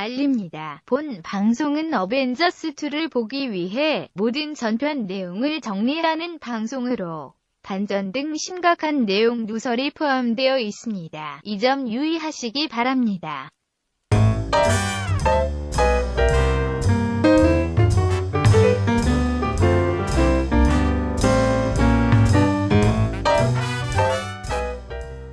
알립니다. 본 방송은 어벤져스2를 보기 위해 모든 전편 내용을 정리하는 방송으로 반전 등 심각한 내용 누설이 포함되어 있습니다. 이 점 유의하시기 바랍니다.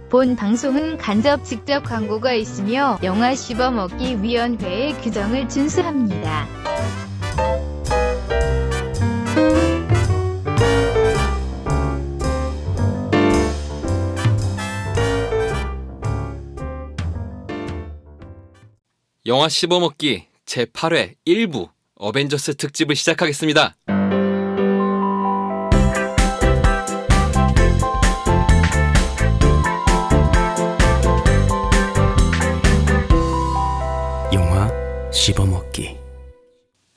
본 방송은 간접 직접 광고가 있으며 영화 씹어먹기 위원회의 규정을 준수합니다. 영화 씹어먹기 제8회 1부 어벤져스 특집을 시작하겠습니다. 영화 씹어먹기.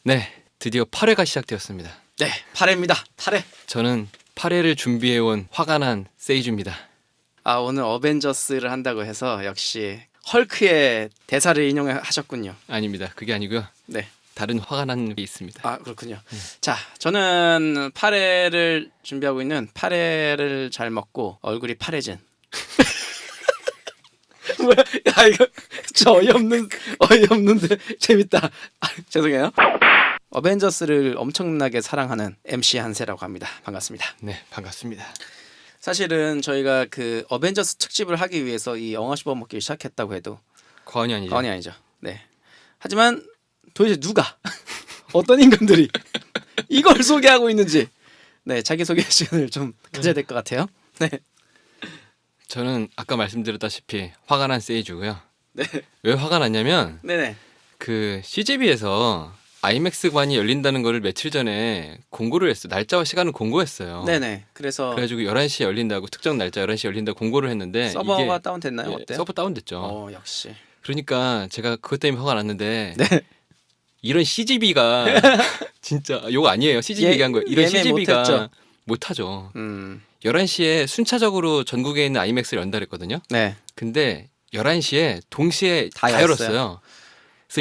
네, 드디어 8회가 시작되었습니다. 네, 8회입니다. 8회. 저는 8회를 준비해온 화가 난 세이주입니다. 아, 오늘 어벤져스를 한다고 해서 역시 헐크의 대사를 인용하셨군요. 아닙니다. 그게 아니고요. 네. 다른 화가 난 게 있습니다. 아, 그렇군요. 자, 저는 8회를 준비하고 있는 8회를 잘 먹고 얼굴이 파래진. 뭐야? 야, 이거 저 어이없는데 재밌다. 아, 죄송해요. 어벤져스를 엄청나게 사랑하는 MC 한세라고 합니다. 반갑습니다. 네, 반갑습니다. 사실은 저희가 그 어벤져스 특집을 하기 위해서 이 영화 씹어먹기를 시작했다고 해도 과언이 아니죠. 과언이 아니죠. 네. 하지만 도대체 누가 어떤 인간들이 이걸 소개하고 있는지 네, 자기소개 시간을 좀 가져야 될 것 같아요. 네. 저는 아까 말씀드렸다시피 화가 난 세이주고요. 네. 왜 화가 났냐면 네네. 그 CGV에서 아이맥스관이 열린다는 거를 며칠 전에 공고를 했어요. 날짜와 시간을 공고했어요. 네네. 그래가지고 11시에 열린다고, 특정 날짜 11시에 열린다고 공고를 했는데 서버가 이게 다운됐나요? 예, 어때요? 서버 다운됐죠. 역시. 그러니까 제가 그것 때문에 화가 났는데 네. 이런 CGV가 진짜 욕 아니에요. CGV 얘기한 거예요. 이런 예매 CGV가 못했죠. 못하죠. 11시에 순차적으로 전국에 있는 아이맥스를 연다 그랬거든요. 네. 근데 11시에 동시에 다 다 열었어요. 열었어요.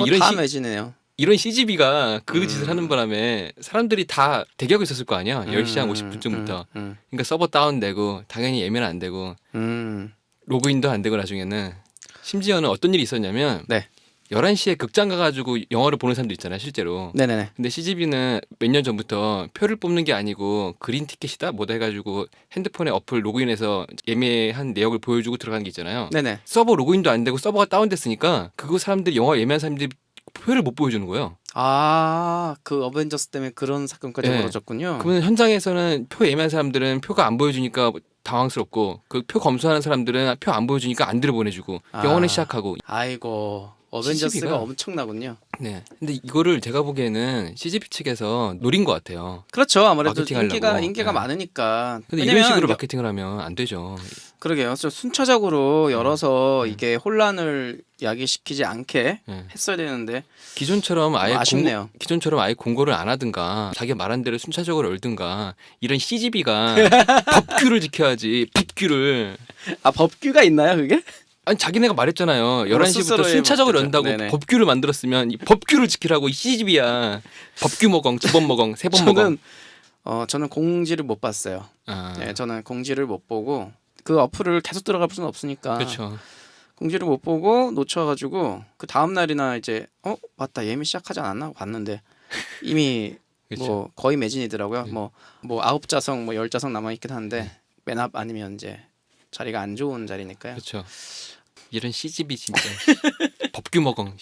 그래서 다 매지네요. 이런 CGV가 그 짓을 하는 바람에 사람들이 다 대기하고 있었을 거 아니야. 10시 한 50분쯤부터. 그러니까 서버 다운되고 당연히 예매는 안 되고 로그인도 안 되고 나중에는 심지어는 어떤 일이 있었냐면 네. 11시에 극장 가가지고 영화를 보는 사람도 있잖아요. 실제로. 네네네. 근데 CGV는 몇 년 전부터 표를 뽑는 게 아니고 그린 티켓이다 뭐다 해가지고 핸드폰에 어플 로그인해서 예매한 내역을 보여주고 들어가는 게 있잖아요. 네네. 서버 로그인도 안 되고 서버가 다운됐으니까 그거 사람들이 영화 예매한 사람들이 표를 못 보여주는 거예요. 아, 그 어벤져스 때문에 그런 사건까지 네. 벌어졌군요. 그러면 현장에서는 표 예매한 사람들은 표가 안 보여주니까 당황스럽고 그 표 검수하는 사람들은 표 안 보여주니까 안 들어보내주고 영화는 시작하고. 아이고, 어벤져스가 CGV 가 엄청나군요. 네. 근데 이거를 제가 보기에는 CGV 측에서 노린 것 같아요. 그렇죠. 아무래도 마케팅하려고. 인기가 네. 많으니까. 근데 이런 왜냐면 식으로 마케팅을 하면 안 되죠. 그러게요. 순차적으로 열어서 이게 혼란을 야기시키지 않게 네. 했어야 되는데 기존처럼 아쉽네요. 기존처럼 아예 공고를 안 하든가 자기가 말한 대로 순차적으로 열든가 이런 CGV가 법규를 지켜야지. 법규를. 아, 법규가 있나요, 그게? 아니 자기네가 말했잖아요. 11시부터 스스로의 순차적으로 법규죠. 연다고 네네. 법규를 만들었으면 이 법규를 지키라고 이 CGV야. 법규 먹엉, 두 번 먹엉, 세 번 먹엉. 저는 공지를 못 봤어요. 아, 네, 저는 공지를 못 보고 그 어플을 계속 들어갈 수는 없으니까 그렇죠. 공지를 못 보고 놓쳐가지고 그 다음 날이나 이제 맞다 예매 시작하지 않았나 하고 봤는데 이미 그렇죠. 뭐 거의 매진이더라고요. 뭐 9좌석 뭐 10좌석 남아 있긴 한데 맨 앞 아니면 이제 자리가 안 좋은 자리니까요. 그렇죠. 이런 CGV 진짜 법규 먹엉.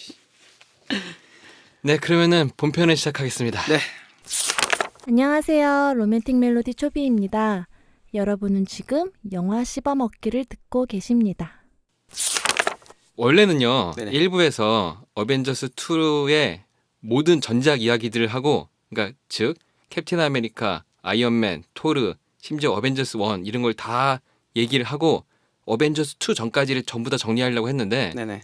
네, 그러면은 본편을 시작하겠습니다. 네. 안녕하세요. 로맨틱 멜로디 초비입니다. 여러분은 지금 영화 씹어먹기를 듣고 계십니다. 원래는요. 네네. 1부에서 어벤져스 2의 모든 전작 이야기들을 하고, 그러니까 즉 캡틴 아메리카, 아이언맨, 토르, 심지어 어벤져스 1 이런 걸 다 얘기를 하고 어벤져스 2 전까지를 전부 다 정리하려고 했는데 네네.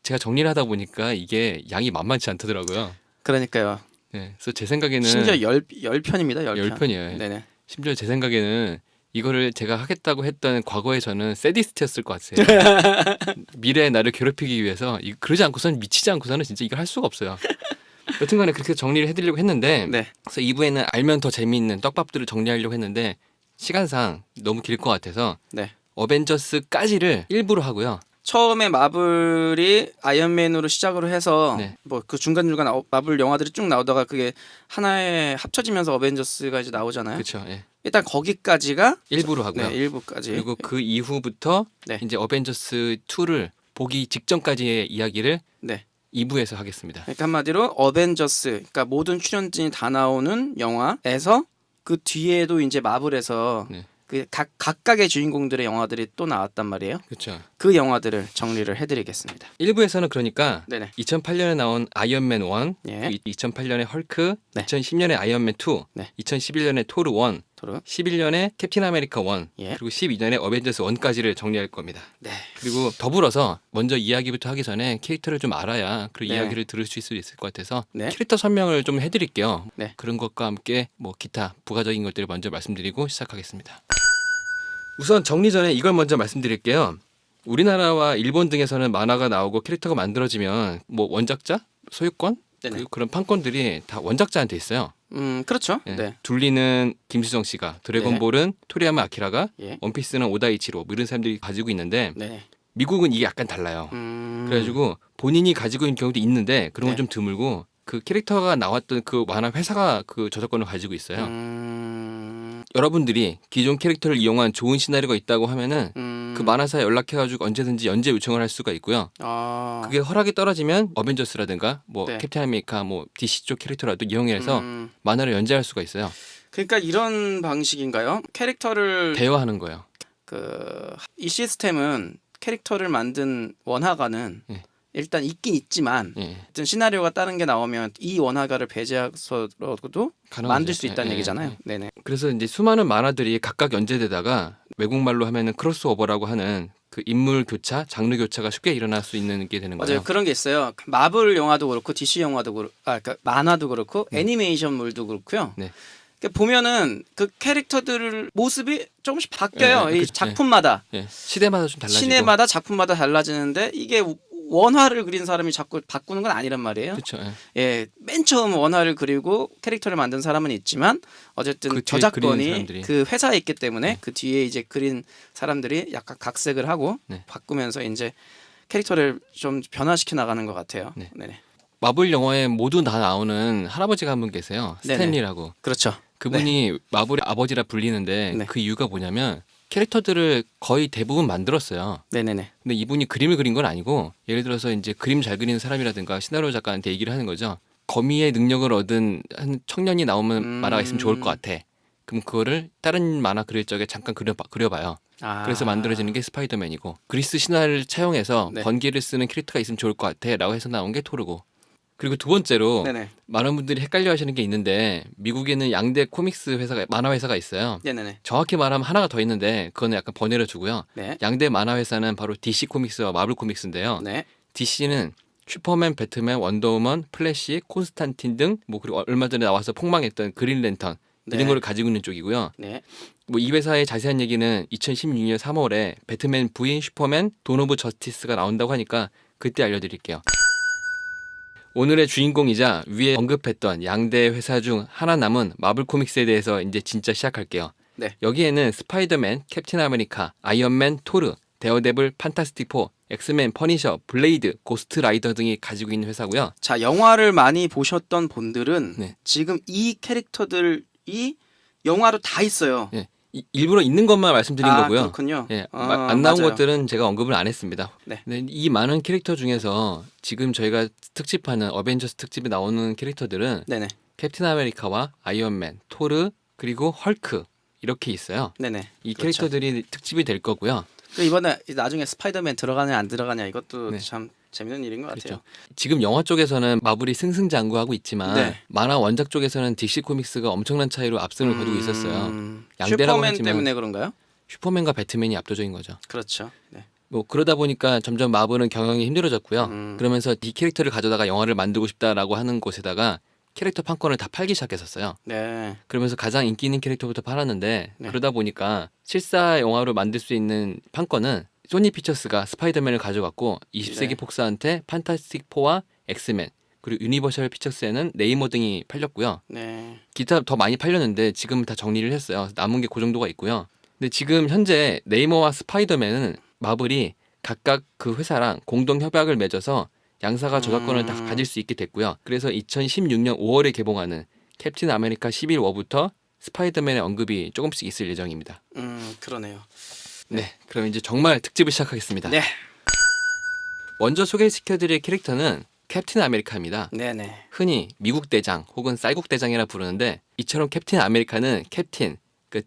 제가 정리를 하다 보니까 이게 양이 만만치 않더라고요. 그러니까요. 네, 그래서 제 생각에는 심지어 10편입니다. 10편. 10편이에요. 네네. 심지어 제 생각에는 이거를 제가 하겠다고 했던 과거에 저는 세디스트였을 것 같아요. 미래의 나를 괴롭히기 위해서 그러지 않고서는 미치지 않고서는 진짜 이걸 할 수가 없어요. 여튼간에 그렇게 정리를 해드리려고 했는데 네. 그래서 2부에는 알면 더 재미있는 떡밥들을 정리하려고 했는데 시간상 너무 길 것 같아서 네. 어벤져스까지를 1부로 하고요. 처음에 마블이 아이언맨으로 시작으로 해서 네. 뭐 그 중간중간 마블 영화들이 쭉 나오다가 그게 하나에 합쳐지면서 어벤져스가 이제 나오잖아요. 그렇죠. 예. 일단 거기까지가 1부로 하고요. 네, 1부까지. 그리고 그 이후부터 네. 이제 어벤져스 2를 보기 직전까지의 이야기를 네. 2부에서 하겠습니다. 그러니까 한마디로 어벤져스, 그러니까 모든 출연진이 다 나오는 영화에서 그 뒤에도 이제 마블에서 네. 그 각각의 주인공들의 영화들이 또 나왔단 말이에요. 그렇죠. 그 영화들을 정리를 해드리겠습니다. 1부에서는 그러니까 네네. 2008년에 나온 아이언맨 1, 예. 2008년에 헐크, 네. 2010년에 아이언맨 2, 네. 2011년에 토르 1, 토르. 11년에 캡틴 아메리카 1, 예. 그리고 12년에 어벤져스 1까지를 정리할 겁니다. 네. 그리고 더불어서 먼저 이야기부터 하기 전에 캐릭터를 좀 알아야 그 네. 이야기를 들을 수 있을 것 같아서 네. 캐릭터 설명을 좀 해드릴게요. 네. 그런 것과 함께 뭐 기타 부가적인 것들을 먼저 말씀드리고 시작하겠습니다. 우선 정리 전에 이걸 먼저 말씀드릴게요. 우리나라와 일본 등에서는 만화가 나오고 캐릭터가 만들어지면 뭐 원작자, 소유권, 네네. 그런 판권들이 다 원작자한테 있어요. 그렇죠. 예. 네. 둘리는 김수정 씨가, 드래곤볼은 토리야마 아키라가, 예. 원피스는 오다이치로 뭐 이런 사람들이 가지고 있는데 네. 미국은 이게 약간 달라요. 음. 그래가지고 본인이 가지고 있는 경우도 있는데 그런 건 네. 좀 드물고 그 캐릭터가 나왔던 그 만화 회사가 그 저작권을 가지고 있어요. 여러분들이 기존 캐릭터를 이용한 좋은 시나리오가 있다고 하면은 그 만화사에 연락해가지고 언제든지 연재 요청을 할 수가 있고요. 아. 그게 허락이 떨어지면 어벤져스라든가 뭐 네. 캡틴 아메리카 뭐 DC 쪽 캐릭터라도 이용해서 만화를 연재할 수가 있어요. 그러니까 이런 방식인가요? 캐릭터를 대여하는 거예요. 이 시스템은 캐릭터를 만든 원화가는 예. 일단 있긴 있지만 예. 어떤 시나리오가 다른 게 나오면 이 원화가를 배제해서도 가능하죠. 만들 수 있다는 예, 얘기잖아요. 예. 네네. 그래서 이제 수많은 만화들이 각각 연재되다가 외국말로 하면은 크로스오버라고 하는 그 인물 교차, 장르 교차가 쉽게 일어날 수 있는 게 되는 맞아요. 거예요. 그런 게 있어요. 마블 영화도 그렇고 DC 영화도 그렇고, 그러니까 만화도 그렇고 애니메이션물도 그렇고요. 네. 그러니까 보면은 그 캐릭터들 모습이 조금씩 바뀌어요. 네, 이 그렇죠. 작품마다, 예. 시대마다 좀 달라지고. 시내마다 작품마다 달라지는데 이게 원화를 그린 사람이 자꾸 바꾸는 건 아니란 말이에요. 그렇죠. 예. 예, 맨 처음 원화를 그리고 캐릭터를 만든 사람은 있지만 어쨌든 그 뒤에 그리는 저작권이 사람들이. 그 회사에 있기 때문에 네. 그 뒤에 이제 그린 사람들이 약간 각색을 하고 네. 바꾸면서 이제 캐릭터를 좀 변화시켜 나가는 것 같아요. 네. 네네. 마블 영화에 모두 다 나오는 할아버지가 한 분 계세요. 네네. 스탠리라고. 그렇죠. 그분이 마블의 아버지라 불리는데 네. 그 이유가 뭐냐면 캐릭터들을 거의 대부분 만들었어요. 네네네. 근데 이분이 그림을 그린 건 아니고 예를 들어서 이제 그림 잘 그리는 사람이라든가 시나리오 작가한테 얘기를 하는 거죠. 거미의 능력을 얻은 한 청년이 나오면 만화가 있으면 좋을 것 같아. 그럼 그거를 다른 만화 그릴 적에 잠깐 그려봐요. 아. 그래서 만들어지는 게 스파이더맨이고 그리스 신화를 차용해서 네. 번개를 쓰는 캐릭터가 있으면 좋을 것 같아 라고 해서 나온 게 토르고 그리고 두 번째로 네네. 많은 분들이 헷갈려 하시는 게 있는데 미국에는 양대 코믹스 회사가 만화 회사가 있어요. 네네네. 정확히 말하면 하나가 더 있는데 그거는 약간 번외로 두고요. 네. 양대 만화 회사는 바로 DC 코믹스와 마블 코믹스인데요. 네. DC는 슈퍼맨, 배트맨, 원더우먼, 플래시, 콘스탄틴 등 뭐 그리고 얼마 전에 나와서 폭망했던 그린 랜턴 네. 이런 거를 가지고 있는 쪽이고요. 네. 뭐 이 회사의 자세한 얘기는 2016년 3월에 배트맨 부인 슈퍼맨 돈 오브 저스티스가 나온다고 하니까 그때 알려드릴게요. 오늘의 주인공이자 위에 언급했던 양대 회사 중 하나 남은 마블 코믹스에 대해서 이제 진짜 시작할게요. 네. 여기에는 스파이더맨, 캡틴 아메리카, 아이언맨, 토르, 데어데블, 판타스틱 4, 엑스맨, 퍼니셔, 블레이드, 고스트 라이더 등이 가지고 있는 회사고요. 자, 영화를 많이 보셨던 분들은 네. 지금 이 캐릭터들이 영화로 다 있어요. 예. 일부러 있는 것만 말씀드린 거고요. 그렇군요. 예, 안 나온 맞아요. 것들은 제가 언급을 안 했습니다. 네. 근데 이 많은 캐릭터 중에서 지금 저희가 특집하는 어벤져스 특집에 나오는 캐릭터들은 네네. 캡틴 아메리카와 아이언맨, 토르, 그리고 헐크 이렇게 있어요. 네네. 이 그렇죠. 캐릭터들이 특집이 될 거고요. 그 이번에 나중에 스파이더맨 들어가냐 안 들어가냐 이것도 네. 참 재밌는 일인 것 같아요. 그렇죠. 지금 영화 쪽에서는 마블이 승승장구하고 있지만 네. 만화 원작 쪽에서는 DC 코믹스가 엄청난 차이로 압승을 거두고 있었어요. 양대라고 슈퍼맨 하지만 때문에 그런가요? 슈퍼맨과 배트맨이 압도적인 거죠. 그렇죠. 네. 뭐 그러다 보니까 점점 마블은 경영이 힘들어졌고요. 음. 그러면서 이 캐릭터를 가져다가 영화를 만들고 싶다라고 하는 곳에다가 캐릭터 판권을 다 팔기 시작했었어요. 네. 그러면서 가장 인기 있는 캐릭터부터 팔았는데 네. 그러다 보니까 실사 영화로 만들 수 있는 판권은 소니 피처스가 스파이더맨을 가져갔고 20세기 네. 폭스한테 판타스틱 4와 엑스맨 그리고 유니버셜 피처스에는 네이머 등이 팔렸고요. 네. 기타 더 많이 팔렸는데 지금 다 정리를 했어요. 남은 게 그 정도가 있고요. 근데 지금 현재 네이머와 스파이더맨은 마블이 각각 그 회사랑 공동 협약을 맺어서 양사가 저작권을 다 가질 수 있게 됐고요. 그래서 2016년 5월에 개봉하는 캡틴 아메리카 11화부터 스파이더맨의 언급이 조금씩 있을 예정입니다. 그러네요. 네, 그럼 이제 정말 특집을 시작하겠습니다. 네. 먼저 소개시켜드릴 캐릭터는 캡틴 아메리카입니다. 네네. 흔히 미국 대장 혹은 쌀국 대장이라 부르는데 이처럼 캡틴 아메리카는 캡틴,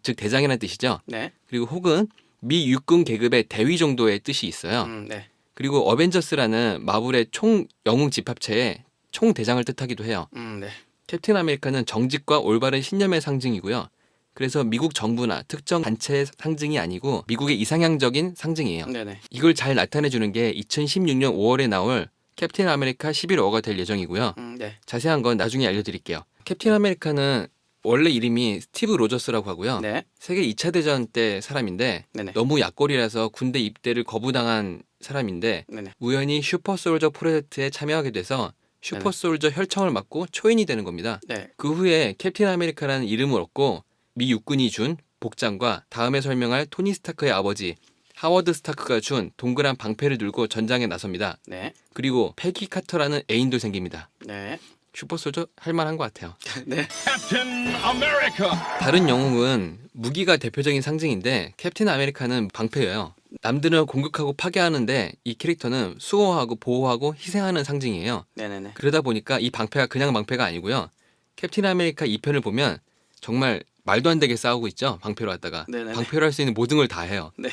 즉 대장이라는 뜻이죠. 네. 그리고 혹은 미 육군 계급의 대위 정도의 뜻이 있어요. 네. 그리고 어벤져스라는 마블의 총 영웅 집합체의 총 대장을 뜻하기도 해요. 네. 캡틴 아메리카는 정직과 올바른 신념의 상징이고요. 그래서 미국 정부나 특정 단체의 상징이 아니고 미국의 이상향적인 상징이에요. 네네. 이걸 잘 나타내 주는 게 2016년 5월에 나올 캡틴 아메리카 11호가 될 예정이고요. 네. 자세한 건 나중에 알려드릴게요. 캡틴 아메리카는 원래 이름이 스티브 로저스라고 하고요. 네. 세계 2차 대전 때 사람인데 네네. 너무 약골이라서 군대 입대를 거부당한 사람인데 네네. 우연히 슈퍼솔저 프로젝트에 참여하게 돼서 슈퍼솔저 혈청을 맡고 초인이 되는 겁니다. 네. 그 후에 캡틴 아메리카라는 이름을 얻고 미 육군이 준 복장과 다음에 설명할 토니 스타크의 아버지 하워드 스타크가 준 동그란 방패를 들고 전장에 나섭니다. 네. 그리고 패기 카터라는 애인도 생깁니다. 네. 슈퍼솔저 할만한 것 같아요. 네. Captain America. 다른 영웅은 무기가 대표적인 상징인데 캡틴 아메리카는 방패예요. 남들은 공격하고 파괴하는데 이 캐릭터는 수호하고 보호하고 희생하는 상징이에요. 네네네. 그러다 보니까 이 방패가 그냥 방패가 아니고요. 캡틴 아메리카 2편을 보면 정말 말도 안 되게 싸우고 있죠. 방패로 하다가. 네네네. 방패로 할 수 있는 모든 걸 다 해요. 네.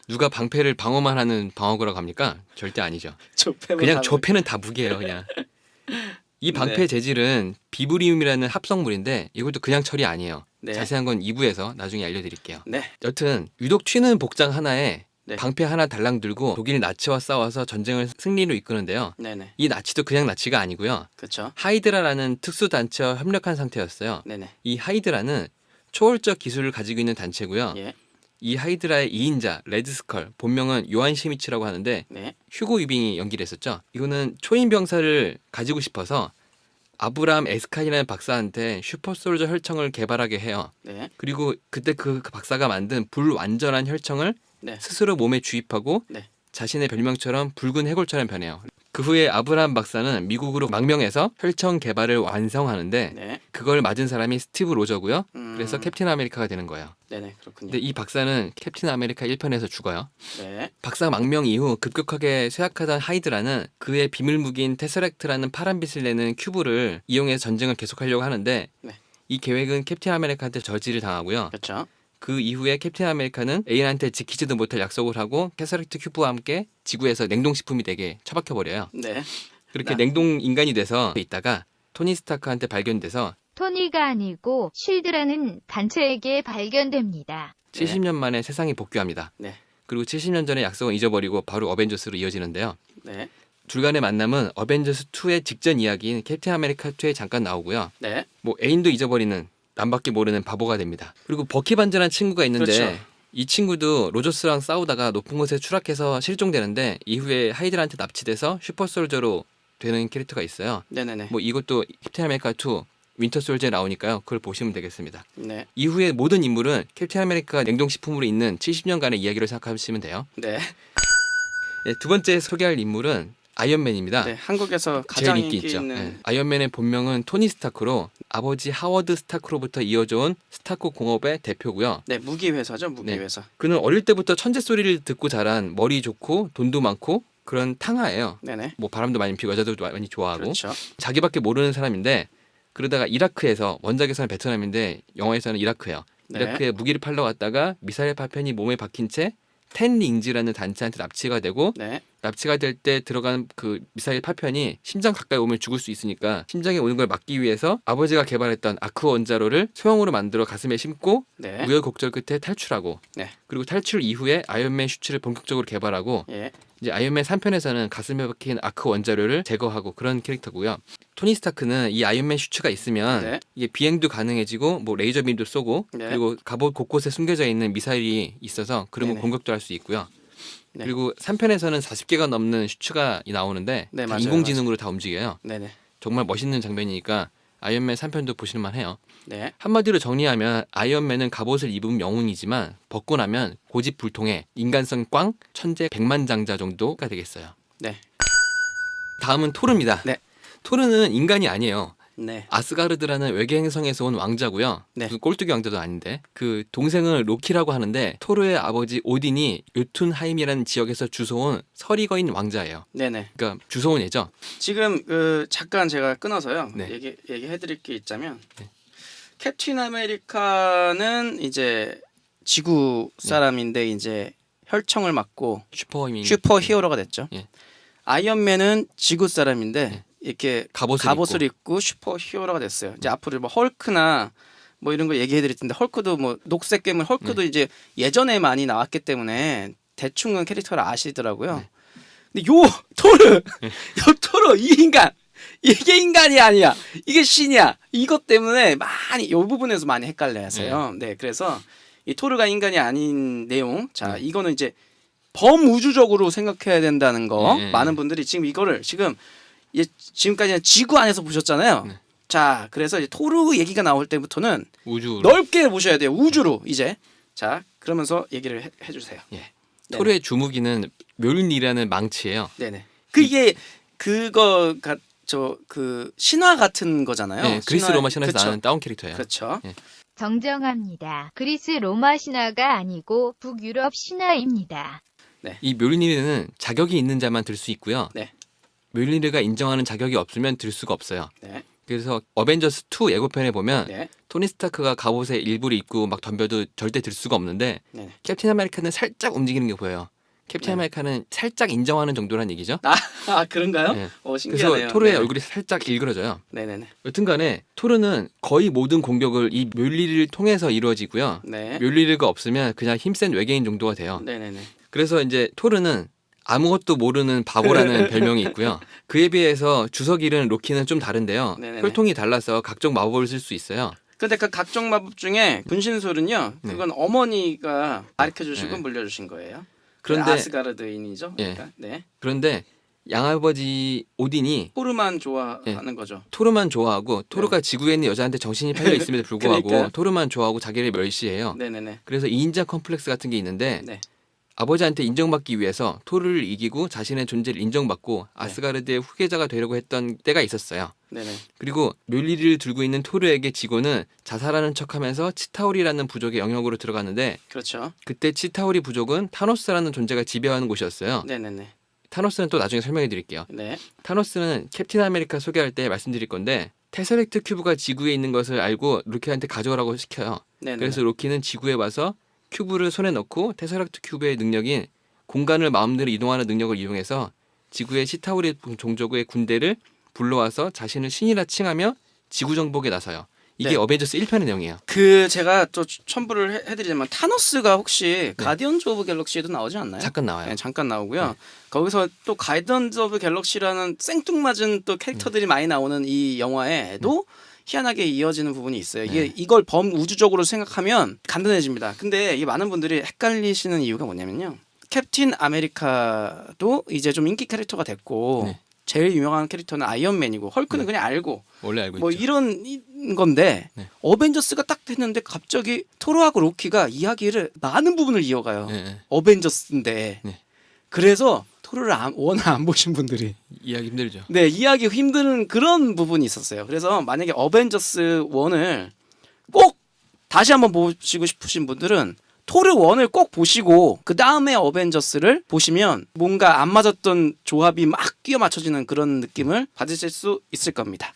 누가 방패를 방어만 하는 방어구라고 합니까? 절대 아니죠. 조패만 그냥 하는- 조패는 다 무기예요. 그냥. 이 방패 네. 재질은 비브리움이라는 합성물인데 이것도 그냥 철이 아니에요. 네. 자세한 건 2부에서 나중에 알려드릴게요. 네. 여튼 유독 튀는 복장 하나에 네. 방패 하나 달랑 들고 독일 나치와 싸워서 전쟁을 승리로 이끄는데요. 네네. 이 나치도 그냥 나치가 아니고요. 그렇죠. 하이드라라는 특수 단체와 협력한 상태였어요. 네네. 이 하이드라는 초월적 기술을 가지고 있는 단체고요. 예. 이 하이드라의 2인자 레드스컬 본명은 요한 시미츠라고 하는데 네. 휴고 유빙이 연기를 했었죠. 이거는 초인 병사를 가지고 싶어서 아브라함 에스칸이라는 박사한테 슈퍼솔저 혈청을 개발하게 해요. 네. 그리고 그때 그 박사가 만든 불완전한 혈청을 네. 스스로 몸에 주입하고 네. 자신의 별명처럼 붉은 해골처럼 변해요. 그 후에 아브라함 박사는 미국으로 망명해서 혈청 개발을 완성하는데 네. 그걸 맞은 사람이 스티브 로저고요. 음. 그래서 캡틴 아메리카가 되는 거예요. 네네. 그렇군요. 근데 이 박사는 캡틴 아메리카 1편에서 죽어요. 네. 박사 망명 이후 급격하게 쇠약하던 하이드라는 그의 비밀 무기인 테서렉트라는 파란빛을 내는 큐브를 이용해서 전쟁을 계속하려고 하는데 네. 이 계획은 캡틴 아메리카한테 저지를 당하고요. 그렇죠. 그 이후에 캡틴 아메리카는 애인한테 지키지도 못할 약속을 하고 테서렉트 큐브와 함께 지구에서 냉동식품이 되게 처박혀버려요. 네. 그렇게 나- 냉동 인간이 돼서 있다가 토니 스타크한테 발견돼서 토니가 아니고 쉴드라는 단체에게 발견됩니다. 네. 70년 만에 세상에 복귀합니다. 네. 그리고 70년 전의 약속은 잊어버리고 바로 어벤져스로 이어지는데요. 네. 둘간의 만남은 어벤져스 2의 직전 이야기인 캡틴 아메리카 2에 잠깐 나오고요. 네. 뭐 애인도 잊어버리는 남밖에 모르는 바보가 됩니다. 그리고 버키 반전한 친구가 있는데 그렇죠. 이 친구도 로저스랑 싸우다가 높은 곳에 추락해서 실종되는데 이후에 하이드한테 납치돼서 슈퍼솔저로 되는 캐릭터가 있어요. 네네네. 뭐 이것도 캡틴 아메리카 2 윈터 솔저에 나오니까요. 그걸 보시면 되겠습니다. 네. 이후에 모든 인물은 캡틴 아메리카가 냉동식품으로 있는 70년간의 이야기로 생각하시면 돼요. 네. 네, 두 번째 소개할 인물은 아이언맨입니다. 네. 한국에서 제일 가장 인기 인기 있죠. 있는 네. 아이언맨의 본명은 토니 스타크로 아버지 하워드 스타크로부터 이어져온 스타크 공업의 대표고요. 네, 무기 회사죠. 무기 네. 회사. 그는 어릴 때부터 천재 소리를 듣고 자란 머리 좋고 돈도 많고 그런 탕하예요. 네네. 뭐 바람도 많이 피고 여자도 많이 좋아하고 그렇죠. 자기밖에 모르는 사람인데 그러다가 이라크에서 원작에서는 베트남인데 영화에서는 이라크예요. 네. 이라크에 무기를 팔러 갔다가 미사일 파편이 몸에 박힌 채 텐 링즈라는 단체한테 납치가 되고 네. 납치가 될 때 들어간 그 미사일 파편이 심장 가까이 오면 죽을 수 있으니까 심장에 오는 걸 막기 위해서 아버지가 개발했던 아크 원자로를 소형으로 만들어 가슴에 심고 네. 우여곡절 끝에 탈출하고 네. 그리고 탈출 이후에 아이언맨 슈츠를 본격적으로 개발하고 예. 이제 아이언맨 3편에서는 가슴에 박힌 아크 원자료를 제거하고 그런 캐릭터고요. 토니 스타크는 이 아이언맨 슈츠가 있으면 네. 이게 비행도 가능해지고 뭐 레이저 빔도 쏘고 네. 그리고 갑옷 곳곳에 숨겨져 있는 미사일이 있어서 그런 거 네네. 공격도 할 수 있고요. 네. 그리고 3편에서는 40개가 넘는 슈츠가 나오는데 네, 다 맞아요, 인공지능으로 다 움직여요. 네네. 정말 멋있는 장면이니까 아이언맨 3편도 보실만 해요. 네. 한마디로 정리하면 아이언맨은 갑옷을 입으면 영웅이지만 벗고 나면 고집불통의 인간성 꽝 천재 백만장자 정도가 되겠어요. 네. 다음은 토르입니다. 네. 토르는 인간이 아니에요. 네. 아스가르드라는 외계 행성에서 온 왕자고요. 네. 무슨 꼴뚜기 왕자도 아닌데 그 동생은 로키라고 하는데 토르의 아버지 오딘이 요툰하임이라는 지역에서 주워온 서리거인 왕자예요. 네네. 그러니까 주워온 애죠. 지금 잠깐 제가 끊어서요. 네. 얘기해드릴 게 있자면 네. 캡틴 아메리카는 이제 지구 사람인데 이제 혈청을 맞고 슈퍼 히어로가 됐죠. 예. 아이언맨은 지구 사람인데 예. 이렇게 갑옷을 입고 슈퍼 히어로가 됐어요. 이제 앞으로 뭐 헐크나 뭐 이런 거 얘기해드릴 텐데 헐크도 뭐 녹색 괴물 헐크도 이제 예전에 많이 나왔기 때문에 대충은 캐릭터를 아시더라고요. 네. 근데 요 토르 이 인간 이게 인간이 아니야. 이게 신이야. 이것 때문에 많이 요 부분에서 많이 헷갈려하세요. 네, 그래서 이 토르가 인간이 아닌 내용. 자, 이거는 이제 범우주적으로 생각해야 된다는 거. 많은 분들이 지금 이거를 지금까지는 지구 안에서 보셨잖아요. 네. 자, 그래서 이제 토르 얘기가 나올 때부터는 우주로. 넓게 보셔야 돼요. 우주로 이제. 자, 그러면서 얘기를 해주세요. 예. 토르의 주무기는 멸린이라는 망치예요. 네네. 그게 그거가 그 신화 같은 거잖아요. 네, 그리스 로마 신화에서 그쵸? 나오는 다운 캐릭터예요. 그렇죠. 정정합니다. 그리스 로마 신화가 아니고 북유럽 신화입니다. 이 멸린이는 자격이 있는 자만 들 수 있고요. 네. 멸린이가 인정하는 자격이 없으면 들 수가 없어요. 네. 그래서 어벤져스 2 예고편에 보면 네. 토니 스타크가 갑옷에 일부를 입고 막 덤벼도 절대 들 수가 없는데 네. 캡틴 아메리카는 살짝 움직이는 게 보여요. 캡틴 네. 아메리카는 살짝 인정하는 정도란 얘기죠. 아 그런가요? 네. 신기하네요. 그래서 토르의 네. 얼굴이 살짝 일그러져요. 네네네. 여튼간에 토르는 거의 모든 공격을 이 멸리를 통해서 이루어지고요. 네. 멸리가 없으면 그냥 힘센 외계인 정도가 돼요. 네네네. 그래서 이제 토르는 아무것도 모르는 바보라는 별명이 있고요. 그에 비해서 주석 잃은 로키는 좀 다른데요. 네네네. 혈통이 달라서 각종 마법을 쓸 수 있어요. 근데 그 각종 마법 중에 분신술은요. 네. 그건 어머니가 가르쳐 주시고 네. 물려주신 거예요. 그런데 아스가르드인이죠. 예. 그러니까. 네. 그런데 양아버지 오딘이 토르만 좋아하는 거죠. 토르만 좋아하고 토르가 지구에 있는 여자한테 정신이 팔려 있음에도 불구하고 그러니까요. 토르만 좋아하고 자기를 멸시해요. 네네네. 그래서 이인자 컴플렉스 같은 게 있는데 네. 아버지한테 인정받기 위해서 토르를 이기고 자신의 존재를 인정받고 아스가르드의 후계자가 되려고 했던 때가 있었어요. 네네. 그리고 멸리를 들고 있는 토르에게 지고는 자살하는 척하면서 치타우리라는 부족의 영역으로 들어갔는데 그렇죠. 그때 치타우리 부족은 타노스라는 존재가 지배하는 곳이었어요. 네네네. 타노스는 또 나중에 설명해 드릴게요. 네. 타노스는 캡틴 아메리카 소개할 때 말씀드릴 건데 테서렉트 큐브가 지구에 있는 것을 알고 로키한테 가져오라고 시켜요. 네네. 그래서 로키는 지구에 와서 큐브를 손에 넣고 테서렉트 큐브의 능력인 공간을 마음대로 이동하는 능력을 이용해서 지구의 시타우리 종족의 군대를 불러와서 자신을 신이라 칭하며 지구 정복에 나서요. 이게 네. 어벤져스 1편의 내용이에요. 제가 또 첨부를 해드리자면 타노스가 혹시 가디언즈 오브 갤럭시에도 나오지 않나요? 잠깐 나와요. 네, 잠깐 나오고요. 네. 거기서 또 가디언즈 오브 갤럭시라는 생뚱맞은 또 캐릭터들이 많이 나오는 이 영화에도 희한하게 이어지는 부분이 있어요. 이걸 범우주적으로 생각하면 간단해집니다. 근데 이 많은 분들이 헷갈리시는 이유가 뭐냐면요. 캡틴 아메리카도 이제 좀 인기 캐릭터가 됐고 네. 제일 유명한 캐릭터는 아이언맨이고 헐크는 그냥 알고 원래 알고 뭐 있죠. 이런 건데 네. 어벤져스가 딱 됐는데 갑자기 토르하고 로키가 이야기를 많은 부분을 이어가요. 네. 어벤져스인데 네. 그래서 토르를 워낙 안 보신 분들이 이해하기 힘들죠. 네 이해하기 힘든 그런 부분이 있었어요. 그래서 만약에 어벤져스 1을 꼭 다시 한번 보시고 싶으신 분들은 토르 1을 꼭 보시고 그 다음에 어벤져스를 보시면 뭔가 안 맞았던 조합이 막 끼워 맞춰지는 그런 느낌을 받으실 수 있을 겁니다.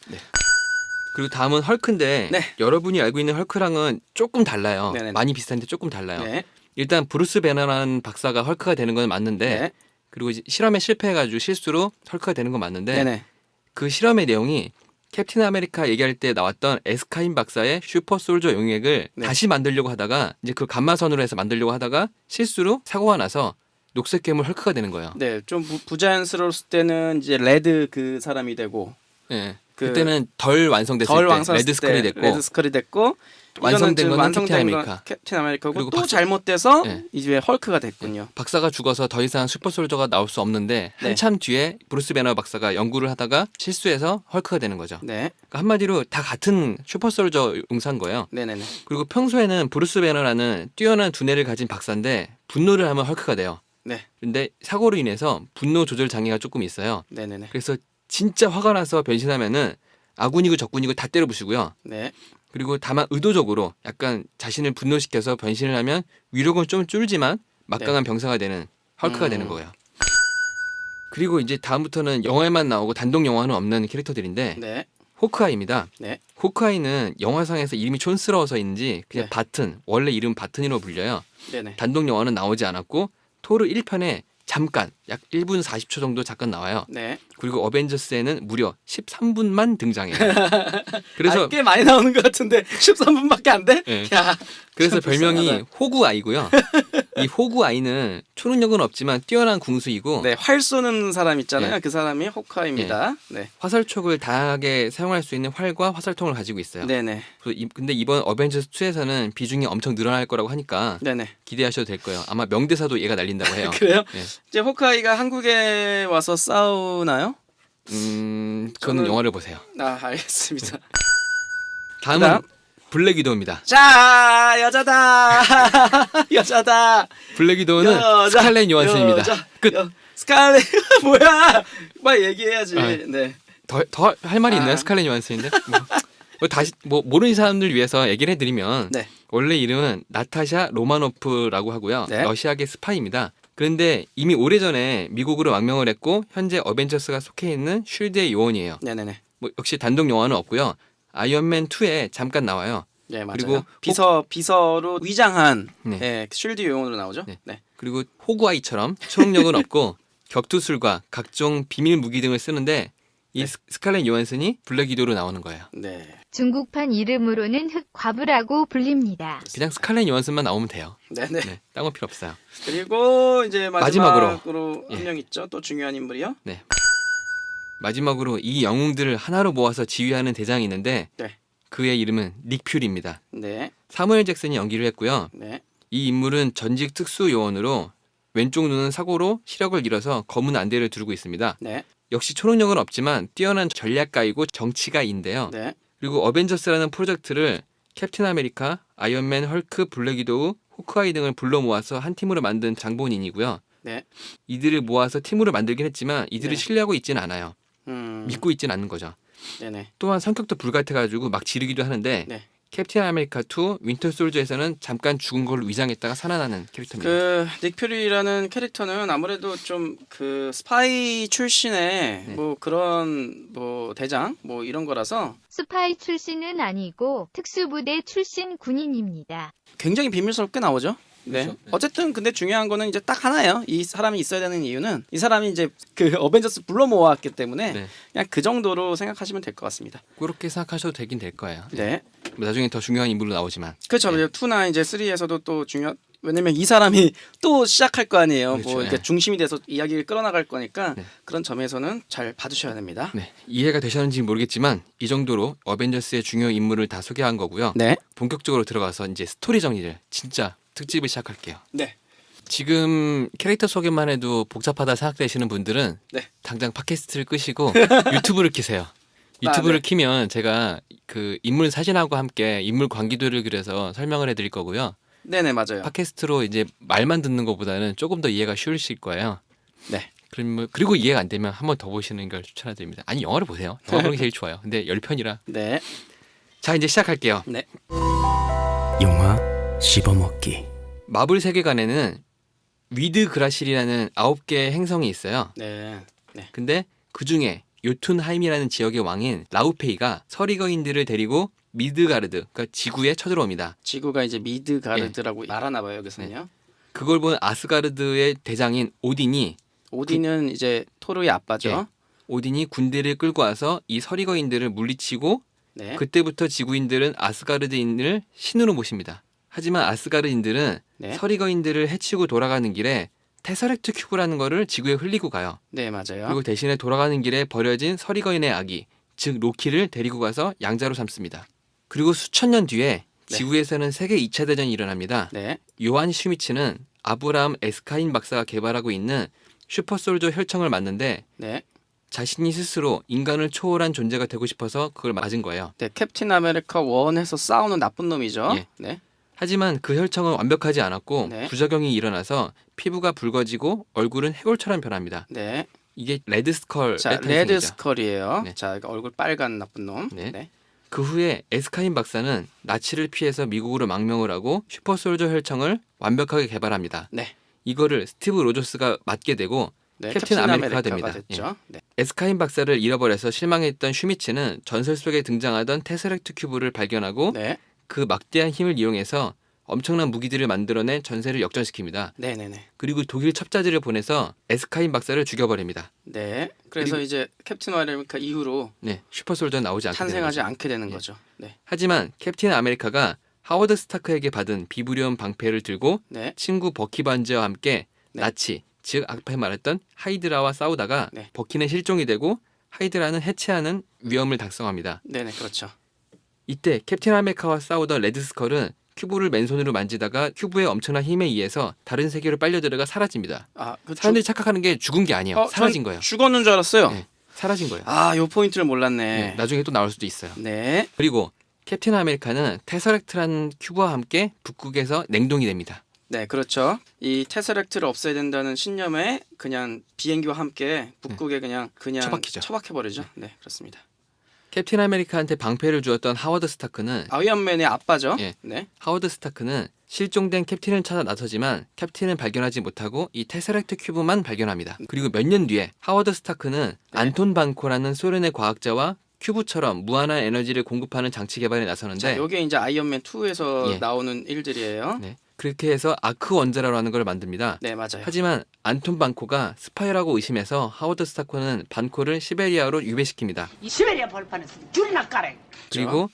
그리고 다음은 헐크인데 네. 여러분이 알고 있는 헐크랑은 조금 달라요. 네네네. 많이 비슷한데 조금 달라요. 네. 일단 브루스 배너라는 박사가 헐크가 되는 건 맞는데 네. 그리고 이제 실험에 실패해가지고 실수로 헐크가 되는 건 맞는데 네네. 그 실험의 내용이 캡틴 아메리카 얘기할 때 나왔던 에스카인 박사의 슈퍼 솔저 용액을 네. 다시 만들려고 하다가 이제 그 감마선으로 해서 만들려고 하다가 실수로 사고가 나서 녹색 괴물 헐크가 되는 거예요. 네, 좀 부자연스러웠을 때는 이제 레드 그 사람이 되고 예. 그 그때는 덜 완성됐을 덜 때 완성했을 레드 스컬이 때 됐고 레드 스컬이 됐고 완성된 이거는 거는 지금 캡틴 완성된 아메리카. 건 캡틴 아메리카고 그리고 또 박사- 잘못돼서 네. 이제 헐크가 됐군요. 박사가 죽어서 더 이상 슈퍼 솔저가 나올 수 없는데 네. 한참 뒤에 브루스 배너 박사가 연구를 하다가 실수해서 헐크가 되는 거죠. 네, 그러니까 한마디로 다 같은 슈퍼 솔저 용사인 거예요. 네네네. 그리고 평소에는 브루스 배너라는 뛰어난 두뇌를 가진 박사인데 분노를 하면 헐크가 돼요. 네, 근데 사고로 인해서 분노 조절 장애가 조금 있어요. 네네네. 그래서 진짜 화가 나서 변신하면은 아군이고 적군이고 다 때려 부수고요. 네, 그리고 다만 의도적으로 약간 자신을 분노시켜서 변신을 하면 위력은 좀 줄지만 막강한 병사가 되는 헐크가 되는 거예요. 그리고 이제 다음부터는 영화에만 나오고 단독 영화는 없는 캐릭터들인데 네, 호크아이입니다. 네. 호크아이는 영화상에서 이름이 촌스러워서인지 그냥 네. 바튼, 원래 이름 바튼이라고 불려요. 네네. 단독 영화는 나오지 않았고 토르 1편에 잠깐 약 1분 40초 정도 잠깐 나와요. 네. 그리고 어벤져스에는 무려 13분만 등장해요. 그래서 꽤 많이 나오는 것 같은데 13분밖에 안 돼? 네. 야, 그래서 참 별명이 불쌍하다. 호구아이고요. 이 호구아이는 초능력은 없지만 뛰어난 궁수이고 네, 활 쏘는 사람 있잖아요. 네. 그 사람이 호크아이입니다. 네, 화살촉을 다양하게 사용할 수 있는 활과 화살통을 가지고 있어요. 네네, 근데 이번 어벤져스 2에서는 비중이 엄청 늘어날 거라고 하니까 네네. 기대하셔도 될 거예요. 아마 명대사도 얘가 날린다고 해요. 그래요? 네. 이제 호크아이가 한국에 와서 싸우나요? 그거는 저는- 영화를 보세요. 아, 알겠습니다. 다음은 그다음? 블랙 위도우입니다. 자, 여자다. 여자다. 블랙 위도우는 여자, 스칼렛 요한슨입니다. 끝. 스칼렛 뭐야? 빨리 얘기해야지. 아, 네. 더 할 말이 있나요? 아. 스칼렛 요한슨인데 뭐 다시 뭐 모르는 사람들 위해서 얘기를 해드리면 네. 원래 이름은 나타샤 로마노프라고 하고요. 네. 러시아계 스파이입니다. 그런데 이미 오래전에 미국으로 망명을 했고 현재 어벤져스가 속해 있는 쉴드의 요원이에요. 네네네. 뭐 역시 단독 영화는 없고요. 아이언맨 2에 잠깐 나와요. 네, 맞아요. 그리고 비서로 위장한 네. 네, 쉴드 요원으로 나오죠. 네. 네. 그리고 호구아이처럼 초능력은 없고 격투술과 각종 비밀 무기 등을 쓰는데 이 네. 스칼렛 요한슨이 블랙 위도우로 나오는 거예요. 네. 중국판 이름으로는 흑과부라고 불립니다. 그냥 스칼렛 요한슨만 나오면 돼요. 네네. 네, 딴 건 필요 없어요. 그리고 이제 마지막으로. 마지막으로 예. 한 명 있죠. 또 중요한 인물이요. 마지막으로 이 영웅들을 하나로 모아서 지휘하는 대장이 있는데 네. 그의 이름은 닉 퓨리입니다. 네. 사무엘 잭슨이 연기를 했고요. 네. 이 인물은 전직 특수 요원으로 왼쪽 눈은 사고로 시력을 잃어서 검은 안대를 두르고 있습니다. 네. 역시 초능력은 없지만 뛰어난 전략가이고 정치가인데요. 네. 그리고 어벤져스라는 프로젝트를 캡틴 아메리카, 아이언맨, 헐크, 블랙 위도우, 호크아이 등을 불러 모아서 한 팀으로 만든 장본인이고요. 네. 이들을 모아서 팀으로 만들긴 했지만 이들이 네. 신뢰하고 있지는 않아요. 음. 믿고 있지는 않는 거죠. 네네. 또한 성격도 불같아가지고 막 지르기도 하는데 네. 캡틴 아메리카 2 윈터 솔저에서는 잠깐 죽은 걸로 위장했다가 살아나는 캐릭터입니다. 닉 퓨리라는 캐릭터는 아무래도 좀 그 스파이 출신의 네. 뭐 그런 뭐 대장 뭐 이런 거라서 스파이 출신은 아니고 특수부대 출신 군인입니다. 굉장히 비밀스럽게 나오죠. 네. 그렇죠. 네. 어쨌든 근데 중요한 거는 이제 딱 하나예요. 이 사람이 있어야 되는 이유는 이 사람이 이제 그 어벤져스 불러 모았기 때문에 네. 그냥 그 정도로 생각하시면 될 것 같습니다. 그렇게 생각하셔도 되긴 될 거예요. 네. 뭐 나중에 더 중요한 인물로 나오지만. 그렇죠. 네. 2나 이제 3에서도 또 왜냐면 이 사람이 또 시작할 거 아니에요. 그렇죠. 뭐 이렇게 네. 중심이 돼서 이야기를 끌어나갈 거니까 네. 그런 점에서는 잘 봐주셔야 됩니다. 네, 이해가 되셨는지 모르겠지만 이 정도로 어벤져스의 중요 인물을 다 소개한 거고요. 네. 본격적으로 들어가서 이제 스토리 정리를 진짜 특집을 시작할게요. 네. 지금 캐릭터 소개만 해도 복잡하다 생각되시는 분들은 네. 당장 팟캐스트를 끄시고 유튜브를 키세요. 아, 유튜브를 네. 키면 제가 그 인물 사진하고 함께 인물 관계도를 그려서 설명을 해드릴 거고요. 네네 맞아요. 팟캐스트로 이제 말만 듣는 것보다는 조금 더 이해가 쉬우실 거예요. 네. 그리고 이해가 안 되면 한 번 더 보시는 걸 추천해드립니다. 아니 영화를 보세요. 영화 보는 게 제일 좋아요. 근데 10편이라. 네. 자 이제 시작할게요. 네. 영화 씹어먹기. 마블 세계관에는 위드 그라실이라는 9개의 행성이 있어요. 네. 근데 그 중에 요툰하임이라는 지역의 왕인 라우페이가 서리거인들을 데리고 미드가르드, 그러니까 지구에 쳐들어옵니다. 지구가 이제 미드가르드라고 예. 말하나 봐요 여기서는요. 그걸 본 아스가르드의 대장인 오딘이 오딘은 이제 토르의 아빠죠. 예. 오딘이 군대를 끌고 와서 이 서리거인들을 물리치고 네. 그때부터 지구인들은 아스가르드인을 신으로 모십니다. 하지만 아스가르드인들은 네. 서리거인들을 해치고 돌아가는 길에 테서렉트 큐브라는 거를 지구에 흘리고 가요. 네, 맞아요. 그리고 대신에 돌아가는 길에 버려진 서리거인의 아기, 즉 로키를 데리고 가서 양자로 삼습니다. 그리고 수천 년 뒤에 네. 지구에서는 세계 2차 대전이 일어납니다. 네. 요한 슈미츠는 아브라함 에스카인 박사가 개발하고 있는 슈퍼솔저 혈청을 맞는데 네. 자신이 스스로 인간을 초월한 존재가 되고 싶어서 그걸 맞은 거예요. 네, 캡틴 아메리카 1에서 싸우는 나쁜 놈이죠. 예. 네. 하지만 그 혈청은 완벽하지 않았고 네. 부작용이 일어나서 피부가 붉어지고 얼굴은 해골처럼 변합니다. 네. 이게 레드 스컬의 자, 탄생이죠. 레드 스컬이에요. 네. 자, 얼굴 빨간 나쁜 놈. 네. 네. 그 후에 에스카인 박사는 나치를 피해서 미국으로 망명을 하고 슈퍼솔저 혈청을 완벽하게 개발합니다. 네. 이거를 스티브 로저스가 맡게 되고 네, 캡틴 아메리카가 됩니다. 됐죠. 네. 에스카인 박사를 잃어버려서 실망했던 슈미츠는 전설 속에 등장하던 테서렉트 큐브를 발견하고 네. 그 막대한 힘을 이용해서 엄청난 무기들을 만들어내 전세를 역전시킵니다. 네, 네, 네. 그리고 독일 첩자들을 보내서 에스카인 박사를 죽여버립니다. 네. 그래서 그리고- 이제 캡틴 아메리카 이후로 네, 슈퍼솔저는 나오지 않게 되는 탄생하지 거죠. 않게 되는 예. 거죠. 네. 하지만 캡틴 아메리카가 하워드 스타크에게 받은 비브리온 방패를 들고 네. 친구 버키 반지와 함께 네. 나치, 즉 앞에 말했던 하이드라와 싸우다가 네. 버키는 실종이 되고 하이드라는 해체하는 위험을 달성합니다. 네, 네. 그렇죠. 이때 캡틴 아메리카와 싸우던 레드스컬은 큐브를 맨손으로 만지다가 큐브의 엄청난 힘에 의해서 다른 세계로 빨려 들어가 사라집니다. 아, 그 사람들이 착각하는 게 죽은 게 아니에요. 사라진 거예요. 죽었는 줄 알았어요. 네, 사라진 거예요. 아, 요 포인트를 몰랐네. 네, 나중에 또 나올 수도 있어요. 네. 그리고 캡틴 아메리카는 테서렉트라는 큐브와 함께 북극에서 냉동이 됩니다. 네, 그렇죠. 이 테서렉트를 없애야 된다는 신념에 그냥 비행기와 함께 북극에 그냥 처박히죠. 처박혀 버리죠. 네, 그렇습니다. 캡틴 아메리카한테 방패를 주었던 하워드 스타크는 아이언맨의 아빠죠. 예. 네. 하워드 스타크는 실종된 캡틴을 찾아 나서지만 캡틴은 발견하지 못하고 이 테서렉트 큐브만 발견합니다. 그리고 몇 년 뒤에 하워드 스타크는 안톤 반코라는 소련의 과학자와 큐브처럼 무한한 에너지를 공급하는 장치 개발에 나서는데 자, 요게 이제 아이언맨 2에서 예. 나오는 일들이에요. 네, 그렇게 해서 아크 원자로라는 걸 만듭니다. 네, 맞아요. 하지만 안톤 반코가 스파이라고 의심해서 하워드 스타크는 반코를 시베리아로 유배시킵니다. 이 시베리아 벌판에서 줄이나 깔아요. 그리고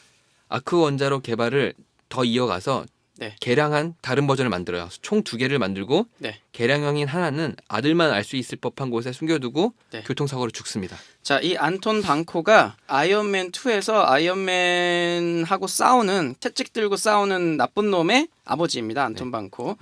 아크 원자로 개발을 더 이어가서 네. 개량한 다른 버전을 만들어요. 총 2개를 만들고 네. 개량형인 하나는 아들만 알 수 있을 법한 곳에 숨겨두고 네. 교통사고로 죽습니다. 자, 이 안톤 방코가 아이언맨 2에서 아이언맨하고 싸우는 채찍 들고 싸우는 나쁜 놈의 아버지입니다. 안톤 방코.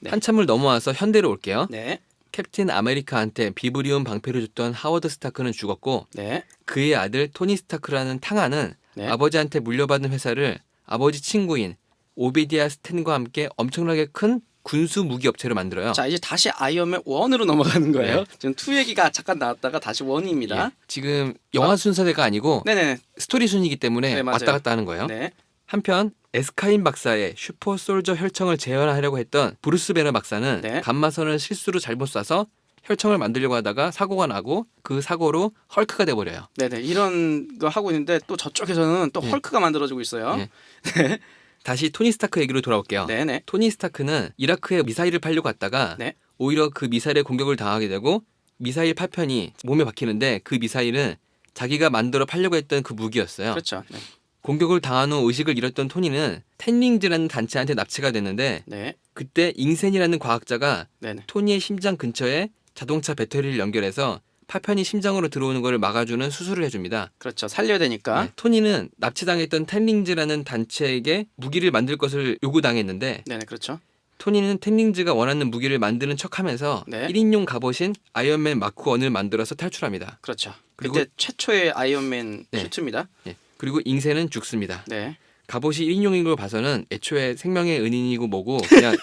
네. 한참을 넘어와서 현대로 올게요. 네. 캡틴 아메리카한테 비브리온 방패를 줬던 하워드 스타크는 죽었고 네. 그의 아들 토니 스타크라는 탕아는 네. 아버지한테 물려받은 회사를 아버지 친구인 오비디아 스탠과 함께 엄청나게 큰 군수 무기 업체를 만들어요. 자, 이제 다시 아이언맨 1으로 넘어가는 거예요. 네. 지금 2 얘기가 잠깐 나왔다가 다시 1입니다. 예, 지금 영화 순서대가 아니고 네네. 스토리 순이기 때문에 네, 맞아요. 왔다 갔다 하는 거예요. 네. 한편 에스카인 박사의 슈퍼솔저 혈청을 재현하려고 했던 브루스 베너 박사는 네. 감마선을 실수로 잘못 쏴서 혈청을 만들려고 하다가 사고가 나고 그 사고로 헐크가 돼버려요. 네네. 이런 거 하고 있는데 또 저쪽에서는 또 예. 헐크가 만들어지고 있어요. 예. 다시 토니 스타크 얘기로 돌아올게요. 네네. 토니 스타크는 이라크에 미사일을 팔려고 갔다가 네. 오히려 그 미사일에 공격을 당하게 되고 미사일 파편이 몸에 박히는데 그 미사일은 자기가 만들어 팔려고 했던 그 무기였어요. 그렇죠. 네. 공격을 당한 후 의식을 잃었던 토니는 텐링즈라는 단체한테 납치가 됐는데 네. 그때 잉센이라는 과학자가 네네. 토니의 심장 근처에 자동차 배터리를 연결해서 파편이 심장으로 들어오는 것을 막아주는 수술을 해줍니다. 그렇죠. 살려야 되니까. 네, 토니는 납치당했던 텐링즈라는 단체에게 무기를 만들 것을 요구당했는데 네네. 그렇죠. 토니는 텐링즈가 원하는 무기를 만드는 척하면서 네. 1인용 갑옷인 아이언맨 마크 1을 만들어서 탈출합니다. 그렇죠. 그리고- 그때 최초의 아이언맨 네. 슈트입니다. 예, 그리고 잉센은 죽습니다. 네. 갑옷이 1인용인 걸 봐서는 애초에 생명의 은인이고 뭐고 그냥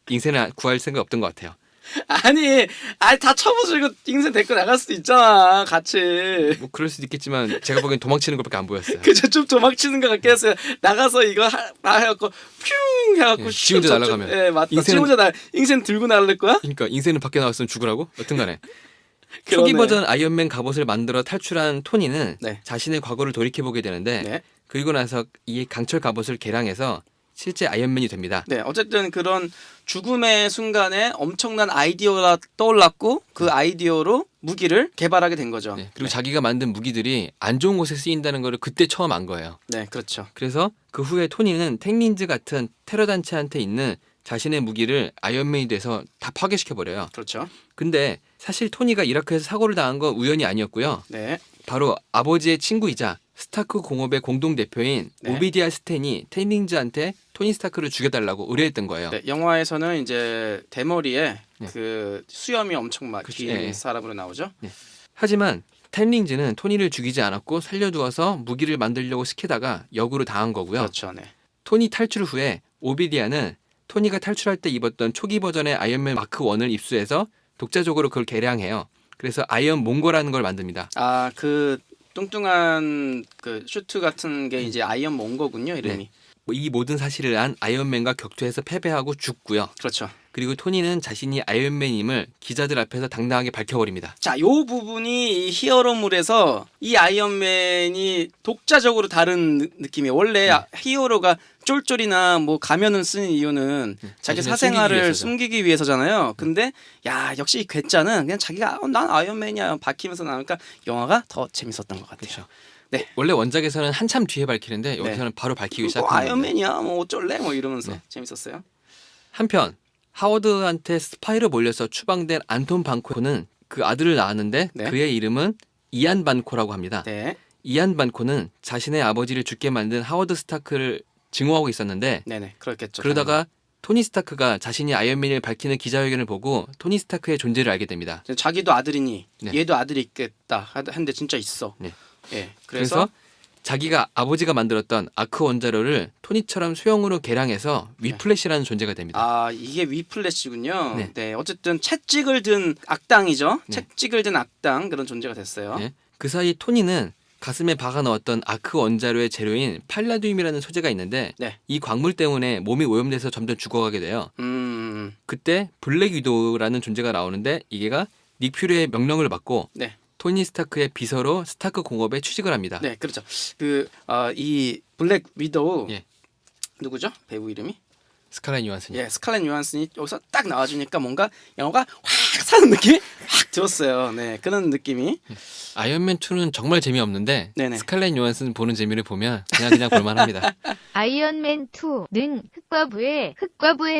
잉센을 구할 생각 없던 것 같아요. 아니 다 쳐부수고 인생 데리고 나갈 수도 있잖아. 같이. 뭐 그럴 수도 있겠지만 제가 보기엔 도망치는 것밖에 안 보였어요. 그저 좀 도망치는 것 같게 했어요. 나가서 이거 해갖고 퓨 해갖고 예, 지 혼자 날아가면. 예, 맞다. 지 인생은- 혼자 인생 들고 날릴 거야? 그러니까 잉센은 밖에 나왔으면 죽으라고? 여튼간에 그러네. 초기 버전 아이언맨 갑옷을 만들어 탈출한 토니는 네. 자신의 과거를 돌이켜보게 되는데 네. 그리고 나서 이 강철 갑옷을 개량해서 실제 아이언맨이 됩니다. 네, 어쨌든 그런 죽음의 순간에 엄청난 아이디어가 떠올랐고 그 아이디어로 무기를 개발하게 된 거죠. 네, 그리고 자기가 만든 무기들이 안 좋은 곳에 쓰인다는 걸 그때 처음 안 거예요. 네, 그렇죠. 그래서 그 후에 토니는 텍린즈 같은 테러 단체한테 있는 자신의 무기를 아이언맨이 돼서 다 파괴시켜 버려요. 그렇죠. 근데 사실 토니가 이라크에서 사고를 당한 건 우연이 아니었고요. 네, 바로 아버지의 친구이자 스타크 공업의 공동 대표인 네. 오비디아 스탠이 텍린즈한테 토니 스타크를 죽여달라고 의뢰했던 거예요. 네, 영화에서는 이제 대머리에 네. 그 수염이 엄청 그치, 긴 예. 사람으로 나오죠. 하지만 텍린즈는 토니를 죽이지 않았고 살려두어서 무기를 만들려고 시키다가 역으로 당한 거고요. 그렇죠. 네. 토니 탈출 후에 오비디아는 토니가 탈출할 때 입었던 초기 버전의 아이언맨 마크 1을 입수해서 독자적으로 그걸 개량해요. 그래서 아이언 몽고라는 걸 만듭니다. 아, 그 뚱뚱한 그 슈트 같은 게 이제 아이언 몬거군요, 이름이. 이 모든 사실을 안 아이언맨과 격투해서 패배하고 죽고요. 그렇죠. 그리고 토니는 자신이 아이언맨임을 기자들 앞에서 당당하게 밝혀버립니다. 자, 요 부분이 이 히어로물에서 이 아이언맨이 독자적으로 다른 느낌이에요. 원래 히어로가 쫄쫄이나 뭐 가면을 쓰는 이유는 자기 자신을 사생활을 숨기기 숨기기 위해서잖아요. 근데 야, 역시 이 괴짜는 그냥 자기가 난 아이언맨이야 박히면서 나오니까 영화가 더 재밌었던 것 같아요. 그렇죠. 네. 원래 원작에서는 한참 뒤에 밝히는데 여기서는 바로 밝히기 시작합니다. 아이언맨이야 뭐 어쩔래 뭐 이러면서 네. 재밌었어요. 한편 하워드한테 스파이로 몰려서 추방된 안톤 반코는 그 아들을 낳았는데 네. 그의 이름은 이안 반코라고 합니다. 네, 이안 반코는 자신의 아버지를 죽게 만든 하워드 스타크를 증오하고 있었는데 네네, 그렇겠죠. 그러다가 토니 스타크가 자신이 아이언맨을 밝히는 기자회견을 보고 토니 스타크의 존재를 알게 됩니다. 자기도 아들이니 네. 얘도 아들이 있겠다 한데 진짜 있어. 네. 예, 그래서 자기가 아버지가 만들었던 아크 원자로를 토니처럼 소형으로 개량해서 위플래시라는 존재가 됩니다. 아, 이게 위플래시군요. 네. 네. 어쨌든 채찍을 든 악당이죠. 네. 채찍을 든 악당 그런 존재가 됐어요. 네. 그 사이 토니는 가슴에 박아 넣었던 아크 원자로의 재료인 팔라듐이라는 소재가 있는데 네. 이 광물 때문에 몸이 오염돼서 점점 죽어가게 돼요. 그때 블랙 위도우라는 존재가 나오는데 이게가 닉 퓨리의 명령을 받고 네. 토니 스타크의 비서로 스타크 공업에 취직을 합니다. 네, 그렇죠. 이 블랙 위도우 예. 누구죠? 배우 이름이? 스칼렛 요한슨이. 예, 스칼렛 요한슨이 여기서 딱 나와주니까 뭔가 영화가 확 사는 느낌이 확 들었어요. 네, 그런 느낌이. 아이언맨 2는 정말 재미없는데 네네. 스칼렛 요한슨 보는 재미를 보면 그냥 볼만합니다. 아이언맨 2는 흑과부에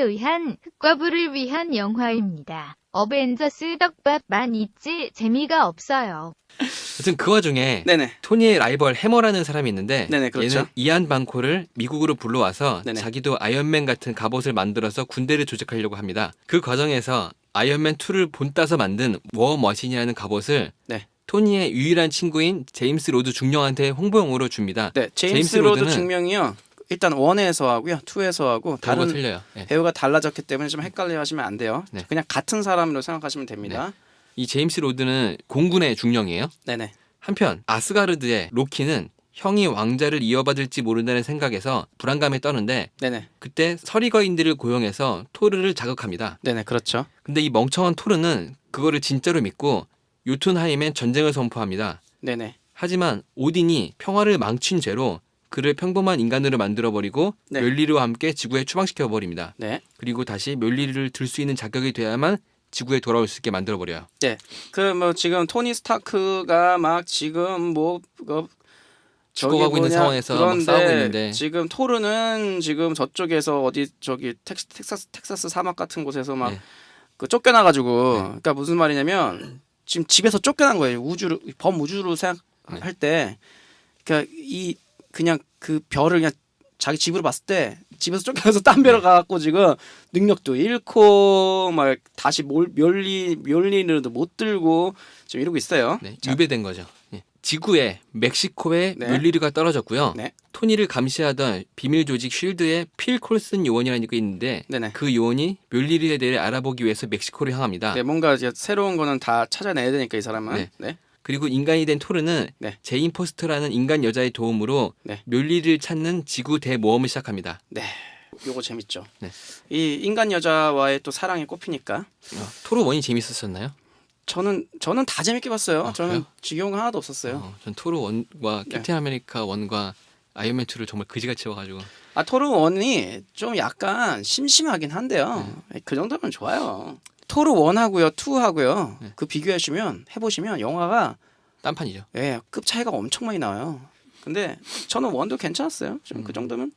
의한 흑과부를 위한 영화입니다. 어벤져스 떡밥만 있지 재미가 없어요. 하여튼 그 와중에 네네. 토니의 라이벌 해머라는 사람이 있는데 네네, 그렇죠. 얘는 이안 반코를 미국으로 불러와서 네네. 자기도 아이언맨 같은 갑옷을 만들어서 군대를 조직하려고 합니다. 그 과정에서 아이언맨 2를 본따서 만든 워머신이라는 갑옷을 네. 토니의 유일한 친구인 제임스 로드 중령한테 홍보용으로 줍니다. 네, 제임스 제임스 로드 로드는- 증명이요. 일단 1에서 하고요. 2에서 하고 배우가 다른 틀려요. 예. 배우가 달라졌기 때문에 좀 헷갈려 하시면 안 돼요. 네. 그냥 같은 사람으로 생각하시면 됩니다. 이 제임스 로드는 공군의 중령이에요. 네네. 한편 아스가르드의 로키는 형이 왕자를 이어받을지 모른다는 생각에서 불안감에 떠는데 네네. 그때 서리거인들을 고용해서 토르를 자극합니다. 네네, 그렇죠. 근데 이 멍청한 토르는 그거를 진짜로 믿고 요툰하임엔 전쟁을 선포합니다. 네네. 하지만 오딘이 평화를 망친 죄로 그를 평범한 인간으로 만들어버리고 네. 멸리르와 함께 지구에 추방시켜버립니다. 네. 그리고 다시 멸리르를 들 수 있는 자격이 돼야만 지구에 돌아올 수 있게 만들어버려요. 그 뭐 지금 토니 스타크가 막 지금 뭐 죽어가고 있는 상황에서 막 그런데 싸우고 있는데 지금 토르는 지금 저쪽에서 어디 저기 텍사스 사막 같은 곳에서 막 네. 그 쫓겨나가지고 그러니까 무슨 말이냐면 지금 집에서 쫓겨난 거예요. 우주로 범우주로 생각할 때 그러니까 그냥 그 별을 그냥 자기 집으로 봤을 때 집에서 쫓겨나서 딴 배로 가갖고 지금 능력도 잃고 막 다시 멸리는도 못 들고 지금 이러고 있어요. 네, 자, 유배된 거죠. 예. 지구에 멕시코에 네. 멸리르가 떨어졌고요. 네. 토니를 감시하던 비밀 조직 쉴드에 필 콜슨 요원이라는 게 있는데 네네. 그 요원이 멸리르에 대해 알아보기 위해서 멕시코를 향합니다. 네, 뭔가 이제 새로운 거는 다 찾아내야 되니까 이 사람은. 네. 네. 그리고 인간이 된 토르는 네. 제인 포스터라는 인간 여자의 도움으로 네. 멸리를 찾는 지구 대모험을 시작합니다. 네. 요거 재밌죠. 네. 이 인간 여자와의 또 사랑이 꼽히니까 토르 원이 재밌었었나요? 저는 다 재밌게 봤어요. 저는 그래요? 지겨운 거 하나도 없었어요. 전 토르 원과 캡틴 아메리카 원과 아이언맨 2를 정말 그지같이 채워가지고. 토르 1이 좀 약간 심심하긴 한데요. 그 정도면 좋아요. 토르 1하고요, 2하고요. 네. 그 해보시면 영화가 딴판이죠. 급 차이가 엄청 많이 나와요. 근데 저는 1도 괜찮았어요. 좀 그 정도면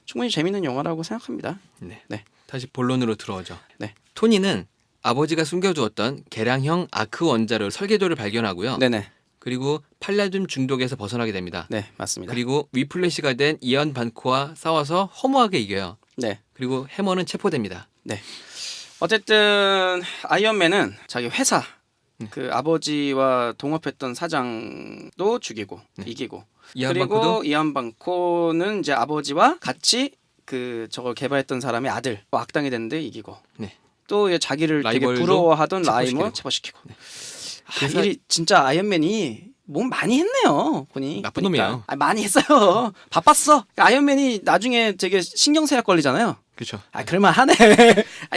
충분히 재밌는 영화라고 생각합니다. 네. 네. 다시 본론으로 들어오죠. 네. 토니는 아버지가 숨겨두었던 개량형 아크 원자로 설계도를 발견하고요. 네네. 그리고 팔라듐 중독에서 벗어나게 됩니다. 네, 맞습니다. 그리고 위플래시가 된 이언 반코와 싸워서 허무하게 이겨요. 네. 그리고 해머는 체포됩니다. 어쨌든 아이언맨은 자기 회사 그 아버지와 동업했던 사장도 죽이고 이기고 이안 그리고 반코도 이안 방코는 이제 아버지와 같이 그 저걸 개발했던 사람의 아들 악당이 됐는데 이기고 네. 또 자기를 되게 라이벌도 부러워하던 체포시키고. 라이머 체포시키고. 그래서- 이 진짜 아이언맨이 몸 많이 했네요. 보니 나쁜 보니까. 놈이에요. 많이 했어요. 바빴어. 아이언맨이 나중에 되게 신경쇠약 걸리잖아요. 그렇죠. 그럴만 하네.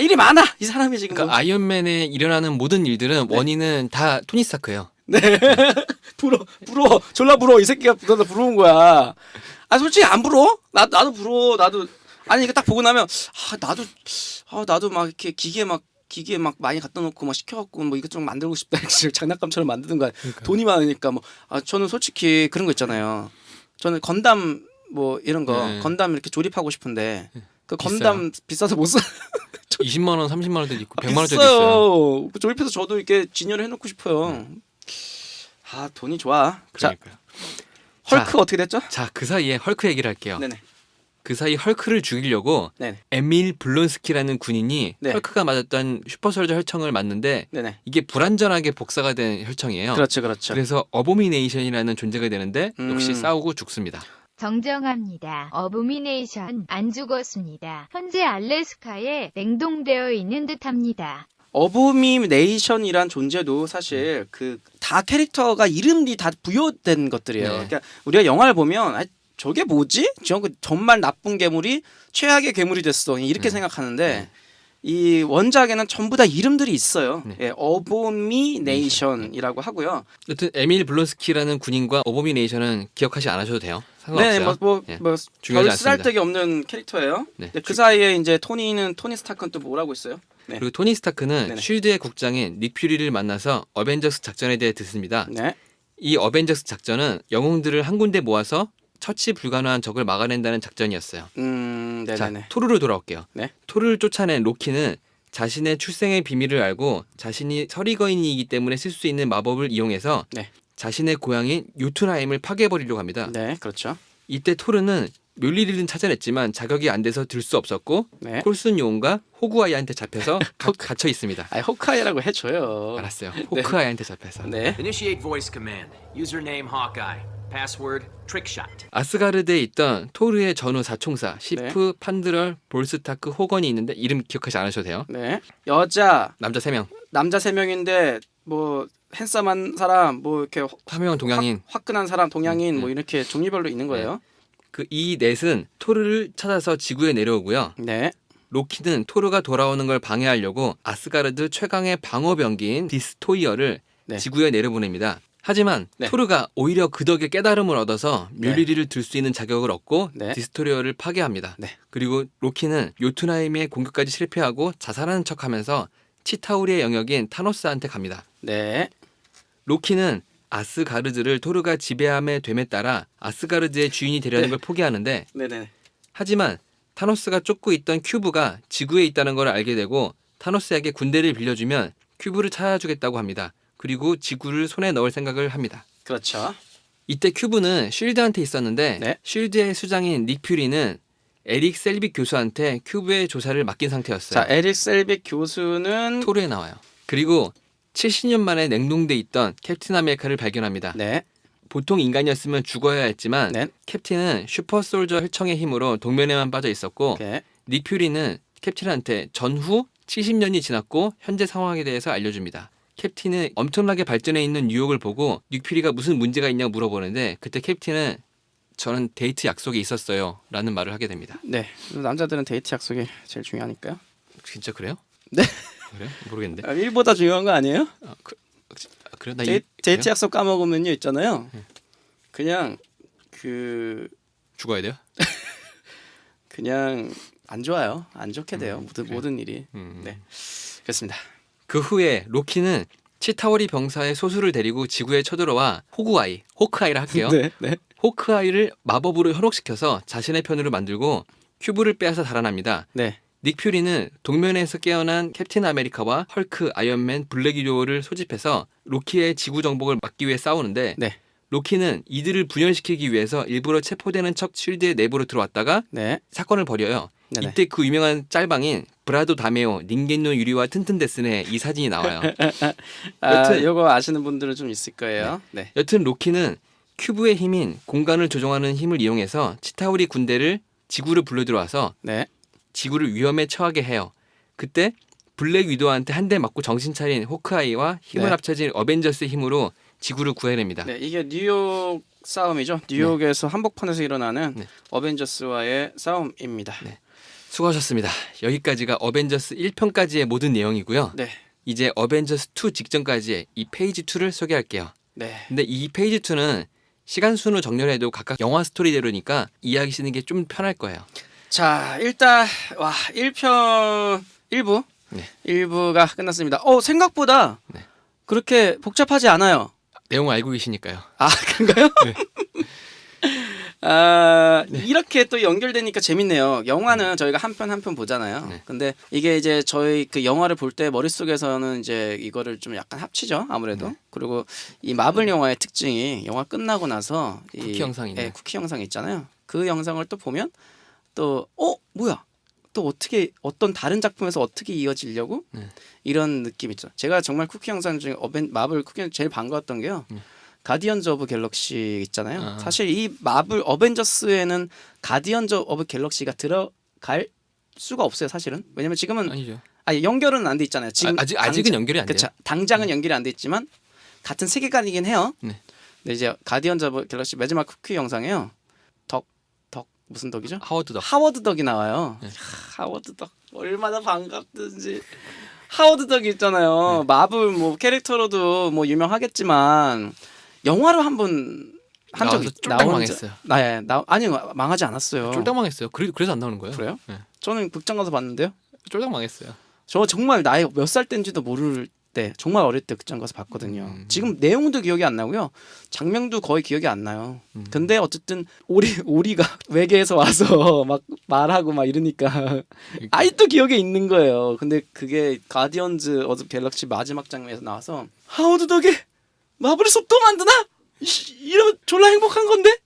일이 많아. 이 사람이 지금. 그러니까 아이언맨에 일어나는 모든 일들은 원인은 다 토니 스타크예요. 부러워. 졸라 부러워. 이 새끼가 부러운 거야. 솔직히 안 부러워? 나도 부러워. 나도. 아니 이거 딱 보고 나면 나도 막 이렇게 기계 막 많이 갖다 놓고 막 시켜갖고 뭐 이것저것 만들고 싶다. 장난감처럼 만드는 거야. 돈이 많으니까 뭐. 저는 솔직히 그런 거 있잖아요. 저는 건담 뭐 이런 거 네. 건담 이렇게 조립하고 싶은데 그 비싸요. 건담 비싸서 못 사. 20만 원, 30만 원짜리 있고 100만 원짜리 있어요. 비싸요. 조립해서 저도 이렇게 진열을 해놓고 싶어요. 돈이 좋아. 자, 그러니까요. 헐크 자. 어떻게 됐죠? 자, 그 사이에 헐크 얘기를 할게요. 네네. 그 사이 헐크를 죽이려고 네네. 에밀 블론스키라는 군인이 네. 헐크가 맞았던 슈퍼솔저 혈청을 맞는데 네네. 이게 불완전하게 복사가 된 혈청이에요. 그렇죠. 그래서 어보미네이션이라는 존재가 되는데 역시 음. 싸우고 죽습니다. 정정합니다. 어보미네이션 안 죽었습니다. 현재 알래스카에 냉동되어 있는 듯합니다. 어보미네이션이란 존재도 사실 그 다 캐릭터가 이름이 다 부여된 것들이에요. 네. 그러니까 우리가 영화를 보면 저게 뭐지? 정말 나쁜 괴물이 최악의 괴물이 됐어. 이렇게 생각하는데 이 원작에는 전부 다 이름들이 있어요. 네. 어보미네이션이라고 하고요. 여튼 에밀 블론스키라는 군인과 어보미네이션은 기억하지 않으셔도 돼요. 네, 상관없어요. 예. 중요하지 별 않습니다. 쓰잘데기 없는 캐릭터예요. 네. 그 사이에 이제 토니 스타크는 또 뭐라고 있어요? 네. 그리고 토니 스타크는 네네. 쉴드의 국장인 닉 퓨리를 만나서 어벤져스 작전에 대해 듣습니다. 네. 이 어벤져스 작전은 영웅들을 한 군데 모아서 처치 불가능한 적을 막아낸다는 작전이었어요. 네네네. 자, 토르로 돌아올게요. 네. 토르를 쫓아낸 로키는 자신의 출생의 비밀을 알고 자신이 서리거인이기 때문에 쓸 수 있는 마법을 이용해서 네. 자신의 고향인 요툰하임을 파괴해버리려고 합니다. 네, 그렇죠. 이때 토르는 멸리리는 찾아냈지만 자격이 안 돼서 들 수 없었고 네. 콜슨 요원과 호구아이한테 잡혀서 갇혀 있습니다. 호크아이라고 해줘요. 알았어요. 호크아이한테 잡혀서. 네. Initiate voice command. Username Hawkeye. Password Trickshot. 아스가르드에 있던 토르의 전후 사총사 시프, 판드럴, 볼스타크, 호건이 있는데 이름 기억하지 않으셔도 돼요. 네. 여자, 남자 3명, 남자 3명인데 뭐 핸섬한 사람, 뭐 이렇게 1명은 동양인. 화끈한 사람, 동양인 뭐 이렇게 종류별로 있는 거예요. 그 이 넷은 토르를 찾아서 지구에 내려오고요. 네. 로키는 토르가 돌아오는 걸 방해하려고 아스가르드 최강의 방어병기인 디스토이어를 네. 지구에 내려보냅니다. 하지만 네. 토르가 오히려 그 덕에 깨달음을 얻어서 뮬리리를 들 수 있는 자격을 얻고 네. 디스토리어를 파괴합니다. 네. 그리고 로키는 요툰하임의 공격까지 실패하고 자살하는 척하면서 치타우리의 영역인 타노스한테 갑니다. 네. 로키는 아스가르드를 토르가 지배함에 됨에 따라 아스가르드의 주인이 되려는 네. 걸 포기하는데 네네. 하지만 타노스가 쫓고 있던 큐브가 지구에 있다는 걸 알게 되고 타노스에게 군대를 빌려주면 큐브를 찾아주겠다고 합니다. 그리고 지구를 손에 넣을 생각을 합니다. 그렇죠. 이때 큐브는 쉴드한테 있었는데 네. 쉴드의 수장인 닉 퓨리는 에릭 셀빅 교수한테 큐브의 조사를 맡긴 상태였어요. 자, 에릭 셀빅 교수는 토르에 나와요. 그리고 70년 만에 냉동돼 있던 캡틴 아메리카를 발견합니다. 네. 보통 인간이었으면 죽어야 했지만 네. 캡틴은 슈퍼솔저 혈청의 힘으로 동면에만 빠져 있었고 오케이. 닉 퓨리는 캡틴한테 전후 70년이 지났고 현재 상황에 대해서 알려줍니다. 캡틴은 엄청나게 발전해 있는 뉴욕을 보고 닉 퓨리가 무슨 문제가 있냐고 물어보는데 그때 캡틴은 저는 데이트 약속이 있었어요 라는 말을 하게 됩니다. 네. 남자들은 데이트 약속이 제일 중요하니까요. 진짜 그래요? 네. 그래? 모르겠는데. 일보다 중요한 거 아니에요? 그래? 나 데이트 그래요? 약속 까먹으면요 있잖아요. 그냥 그 죽어야 돼요? 그냥 안 좋아요. 안 좋게 돼요. 모든 일이. 네, 그렇습니다. 그 후에 로키는 치타워리 병사의 소수를 데리고 지구에 쳐들어와 호크아이를 할게요. 네, 네. 호크아이를 마법으로 현혹시켜서 자신의 편으로 만들고 큐브를 빼앗아 달아납니다. 네. 닉 퓨리는 동면에서 깨어난 캡틴 아메리카와 헐크, 아이언맨, 블랙 위도우를 소집해서 로키의 지구 정복을 막기 위해 싸우는데 네. 로키는 이들을 분열시키기 위해서 일부러 체포되는 척 쉴드의 내부로 들어왔다가 네. 사건을 벌여요. 네네. 이때 그 유명한 짤방인 브라도 다메오, 닌겐노 유리와 튼튼데스네 이 사진이 나와요. 여튼- 이거 아시는 분들은 좀 있을 거예요. 네. 여튼 로키는 큐브의 힘인 공간을 조종하는 힘을 이용해서 치타우리 군대를 지구를 불러들어와서 네. 지구를 위험에 처하게 해요. 그때 블랙 위도우한테 한 대 맞고 정신 차린 호크아이와 힘을 네. 합쳐진 어벤져스의 힘으로 지구를 구해냅니다. 네, 이게 뉴욕 싸움이죠. 뉴욕에서 한복판에서 일어나는 네. 어벤져스와의 싸움입니다. 네. 수고하셨습니다. 여기까지가 어벤져스 1편까지의 모든 내용이고요. 네. 이제 어벤져스 2 직전까지의 이 페이지 2를 소개할게요. 네. 근데 이 페이지 2는 시간 순으로 정렬해도 각각 영화 스토리대로니까 이해하기 쓰는 게 좀 편할 거예요. 자, 일단 1편 1부. 네. 1부가 끝났습니다. 생각보다 네. 그렇게 복잡하지 않아요. 내용 알고 계시니까요. 아, 그런가요? 네. 이렇게 또 연결되니까 재밌네요. 영화는 저희가 한 편 한 편 보잖아요. 네. 근데 이게 이제 저희 그 영화를 볼 때 머릿속에서는 이제 이거를 좀 약간 합치죠. 아무래도. 네. 그리고 이 마블 영화의 특징이 영화 끝나고 나서 쿠키 영상이 있네. 쿠키 영상이 있잖아요. 그 영상을 또 보면 또 뭐야? 또 어떻게 어떤 다른 작품에서 어떻게 이어지려고 네. 이런 느낌 있죠. 제가 정말 쿠키 영상 중에 마블 쿠키 영상 제일 반가웠던 게요. 가디언즈 오브 갤럭시 있잖아요. 아. 사실 이 마블 어벤져스에는 가디언즈 오브 갤럭시가 들어갈 수가 없어요. 사실은. 왜냐면 지금은 아니죠. 연결은 안 돼 있잖아요. 지금 아직은 연결이 안 돼요. 그쵸. 당장은 연결이 안 돼 있지만 같은 세계관이긴 해요. 네. 근데 이제 가디언즈 오브 갤럭시 마지막 쿠키 영상에요. 덕 무슨 덕이죠? 하워드 덕. 하워드 덕이 나와요. 네. 하워드 덕 얼마나 반갑든지. 하워드 덕이 있잖아요. 네. 마블 뭐 캐릭터로도 뭐 유명하겠지만 영화로 한번 한 적이 나와서 쫄딱 망했어요. 아니 망하지 않았어요. 쫄딱 망했어요. 그래서 안 나오는 거예요. 그래요? 네. 저는 극장 가서 봤는데요. 쫄딱 망했어요. 저 정말 나이 몇 살 때인지도 모를 때 정말 어릴 때 극장 가서 봤거든요. 지금 내용도 기억이 안 나고요. 장면도 거의 기억이 안 나요. 근데 어쨌든 오리가 외계에서 와서 막 말하고 막 이러니까 아직도 기억에 있는 거예요. 근데 그게 가디언즈 오브 갤럭시 마지막 장면에서 나와서 하워드 덕에 마블에서 또 만드나? 이러면 졸라 행복한 건데?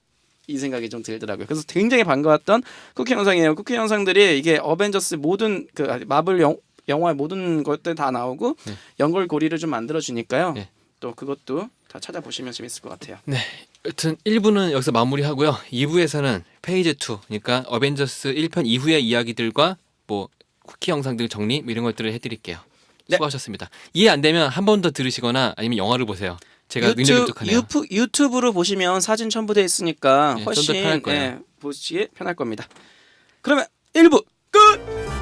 이 생각이 좀 들더라고요. 그래서 굉장히 반가웠던 쿠키 영상이에요. 쿠키 영상들이 이게 어벤져스 모든 마블 영화의 모든 것들 다 나오고 네. 연결고리를 좀 만들어 주니까요. 네. 또 그것도 다 찾아보시면 재밌을 것 같아요. 네. 여튼 1부는 여기서 마무리하고요. 2부에서는 페이지 2, 그러니까 어벤져스 1편 이후의 이야기들과 뭐 쿠키 영상들 정리 뭐 이런 것들을 해드릴게요. 네. 수고하셨습니다. 이해 안 되면 한 번 더 들으시거나 아니면 영화를 보세요. 제가 능력이 부족하네요. 유튜브로 보시면 사진 첨부되어 있으니까 네, 훨씬 좀더 편할 거예요. 보시기에 편할 겁니다. 그러면 1부 끝!